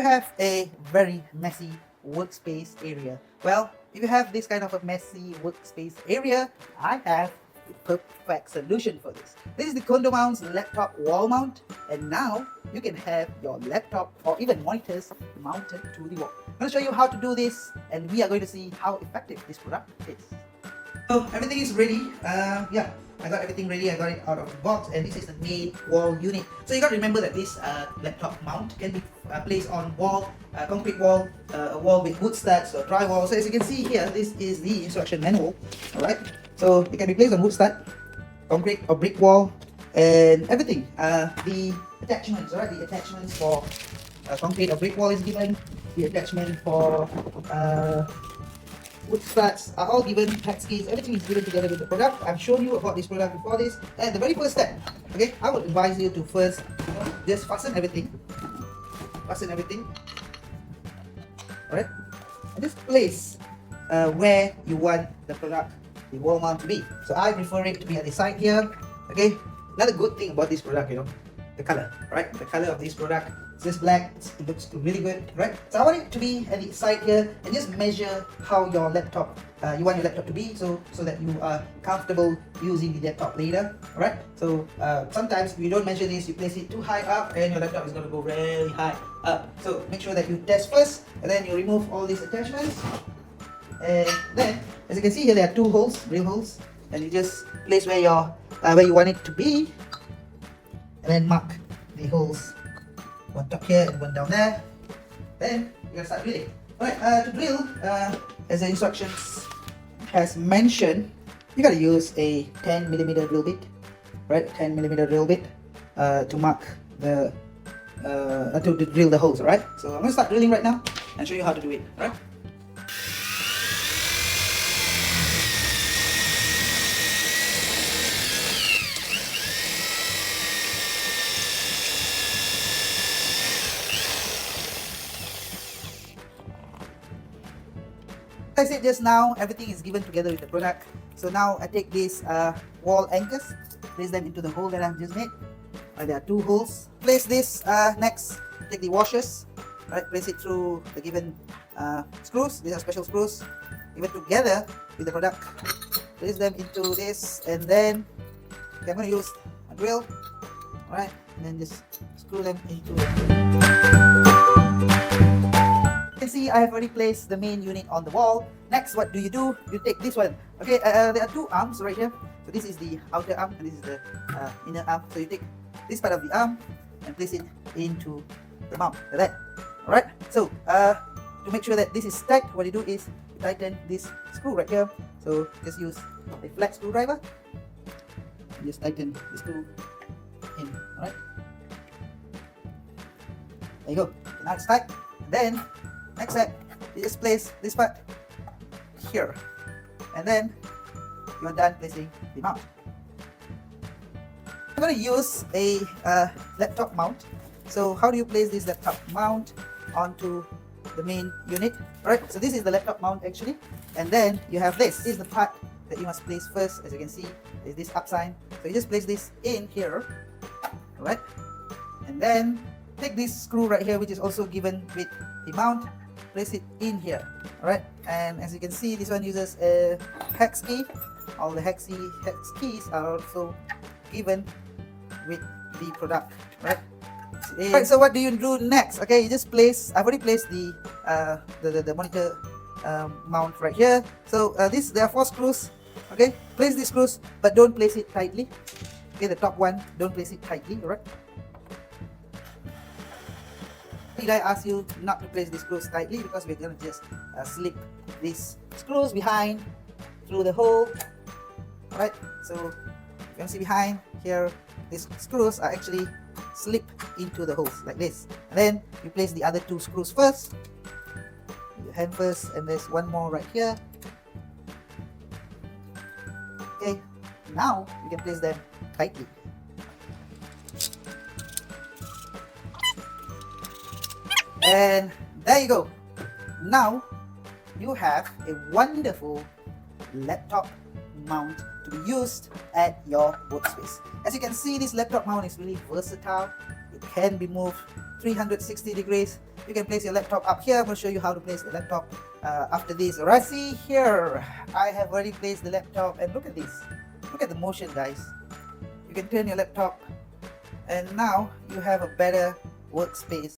you have a very messy workspace area, well, if you have this kind of a messy workspace area, I have the perfect solution for this. This is the CondoMounts Laptop Wall Mount, and now you can have your laptop or even monitors mounted to the wall. I'm going to show you how to do this, and we are going to see how effective this product is. So everything is ready. Yeah, I got everything ready. I got it out of the box, and this is the main wall unit. So you got to remember that this laptop mount can be placed on wall, concrete wall, a wall with wood studs or drywall. So as you can see here, this is the instruction manual. All right. So it can be placed on wood stud, concrete or brick wall, and everything. The attachments, right? The attachments for concrete or brick wall is given. The attachment for wood studs are all given, hex keys, everything is given together with the product. I've shown you about this product before this. And the very first step, okay, I would advise you to first just fasten everything. Fasten everything. Alright? And just place where you want the product, the wall mount to be. So I prefer it to be at the side here. Okay? Another good thing about this product, the color, right? The color of this product. It's just black, it looks really good, right? So I want it to be at the side here, and just measure how your laptop, you want your laptop to be, so that you are comfortable using the laptop later, alright? So sometimes if you don't measure this, you place it too high up, and your laptop is going to go really high up. So make sure that you test first, and then you remove all these attachments. And then, as you can see here, there are two holes, real holes, and you just place where you want it to be, and then mark the holes. One top here and one down there. Then you're gonna start drilling. Alright, to drill, as the instructions has mentioned, you gotta use a 10mm drill bit, right? 10mm drill bit to mark the to drill the holes. Alright, so I'm gonna start drilling right now and show you how to do it. Alright. I said just now, everything is given together with the product. So now I take these wall anchors, place them into the hole that I've just made. There are two holes. Place this next. Take the washers, right? Place it through the given screws. These are special screws, given together with the product. Place them into this, and then I'm going to use a drill, all right? And then just screw them into it. You can see I have already placed the main unit on the wall. Next, what do? You take this one. Okay, there are two arms right here. So this is the outer arm and this is the inner arm. So you take this part of the arm and place it into the mount like that. Alright, so to make sure that this is tight, what you do is you tighten this screw right here. So just use a flat screwdriver and just tighten the screw in. Alright, there you go. Now it's tight. Then next step, you just place this part here, and then you are done placing the mount. I'm going to use a laptop mount. So how do you place this laptop mount onto the main unit? Alright, so this is the laptop mount actually, and then you have this. This is the part that you must place first. As you can see, there's this up sign. So you just place this in here, alright, and then take this screw right here, which is also given with the mount. Place it in here, alright, and as you can see, this one uses a hex key. All the hex keys are also given with the product, right? Right, so what do you do next? Okay, you just place, I've already placed the monitor mount right here. So there are 4 screws. Okay, place these screws, but don't place it tightly. Okay, the top one, don't place it tightly, alright? Did I ask you not to place the screws tightly, because we're going to just slip these screws behind through the hole. Alright, so you can see behind here, these screws are actually slip into the holes like this. And then you place the other 2 screws first. Your hand first, and there's one more right here. Okay, now you can place them tightly. And there you go. Now you have a wonderful laptop mount to be used at your workspace. As you can see, this laptop mount is really versatile. It can be moved 360 degrees. You can place your laptop up here. I'm going to show you how to place the laptop after this. Alright, see here, I have already placed the laptop, and look at this. Look at the motion, guys. You can turn your laptop, and now you have a better workspace.